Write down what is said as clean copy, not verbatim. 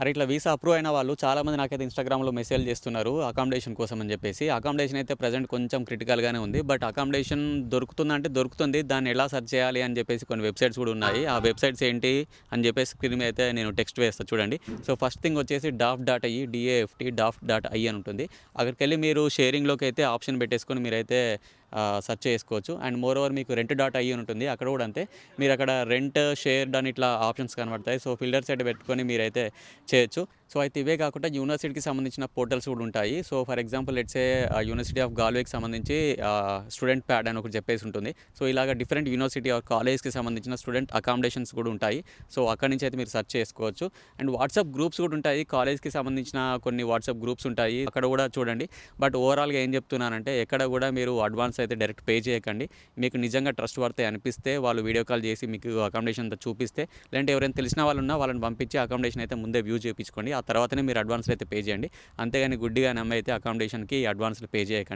అరే ఇట్లా visa approve అయిన వాళ్ళు చాలామంది నాకైతే ఇన్‌స్టాగ్రామ్‌లో మెసేజ్‌లు చేస్తున్నారు అకామిడేషన్ కోసం అని చెప్పేసి. అకామిడేషన్ అయితే ప్రెజెంట్ కొంచెం క్రిటికల్‌గానే ఉంది. బట్ అకామిడేషన్ దొరుకుతుందంటే దొరుకుతుంది. దాన్ని ఎలా సెర్చ్ చేయాలి అని చెప్పేసి కొన్ని వెబ్‌సైట్స్ కూడా ఉన్నాయి. ఆ వెబ్‌సైట్స్ ఏంటి అని చెప్పేసి స్క్రీన్ మీద అయితే నేను టెక్స్ట్ వేస్తా చూడండి. సో, ఫస్ట్ థింగ్ వచ్చేసి డాఫ్.ఐ డాఫ్ట్ డాఫ్.ఐ అని ఉంటుంది. అక్కడికెళ్ళి మీరు షేరింగ్‌లోకి అయితే ఆప్షన్ పెట్టేసుకొని మీరైతే సెర్చ్ చేసుకోవచ్చు. అండ్ మోర్ ఓవర్ మీకు రెంట్.ఐ అని ఉంటుంది. అక్కడ కూడా అంతే. మీరు అక్కడ రెంట్, షేర్డ్ అని ఇట్లా ఆప్షన్స్ కనబడతాయి. సో, ఫిల్టర్స్ అయితే పెట్టుకొని మీరైతే చేయొచ్చు. సో, అయితే ఇవే కాకుండా యూనివర్సిటీకి సంబంధించిన పోర్టల్స్ కూడా ఉంటాయి. So, for example let's say university of గాల్వేకి సంబంధించి స్టూడెంట్ ప్యాడ్ అని ఒకటి చెప్పేసి ఉంటుంది. సో, ఇలాగ డిఫరెంట్ యూనివర్సిటీ ఆర్ కాలేజ్‌కి సంబంధించిన స్టూడెంట్ అకామిడేషన్స్ కూడా ఉంటాయి. సో, అక్కడి నుంచి అయితే మీరు సెర్చ్ చేసుకోవచ్చు. అండ్ వాట్సాప్ గ్రూప్స్ కూడా ఉంటాయి. కాలేజ్‌కి సంబంధించిన కొన్ని వాట్సాప్ గ్రూప్స్ ఉంటాయి. అక్కడ కూడా చూడండి. బట్ ఓవరాల్‌గా ఏం చెప్తున్నానంటే ఎక్కడ కూడా మీరు అడ్వాన్స్ అయితే డైరెక్ట్ పే చేయకండి. మీకు నిజంగా ట్రస్ట్ వర్తీ అనిపిస్తే వాళ్ళు వీడియో కాల్ చేసి మీకు అకామిడేషన్ అంతా చూపిస్తే, లేదంటే ఎవరైనా తెలిసిన వాళ్ళున్నా వాళ్ళని పంపించి అకామిడేషన్ అయితే ముందే వ్యూ చేపించుకోండి. ఆ తర్వాతనే మీరు అడ్వాన్స్‌లు అయితే పే చేయండి. అంతేగాని గుడ్డిగా నమ్మి అయితే అకామిడేషన్‌కి అడ్వాన్స్‌లు పే చేయకండి.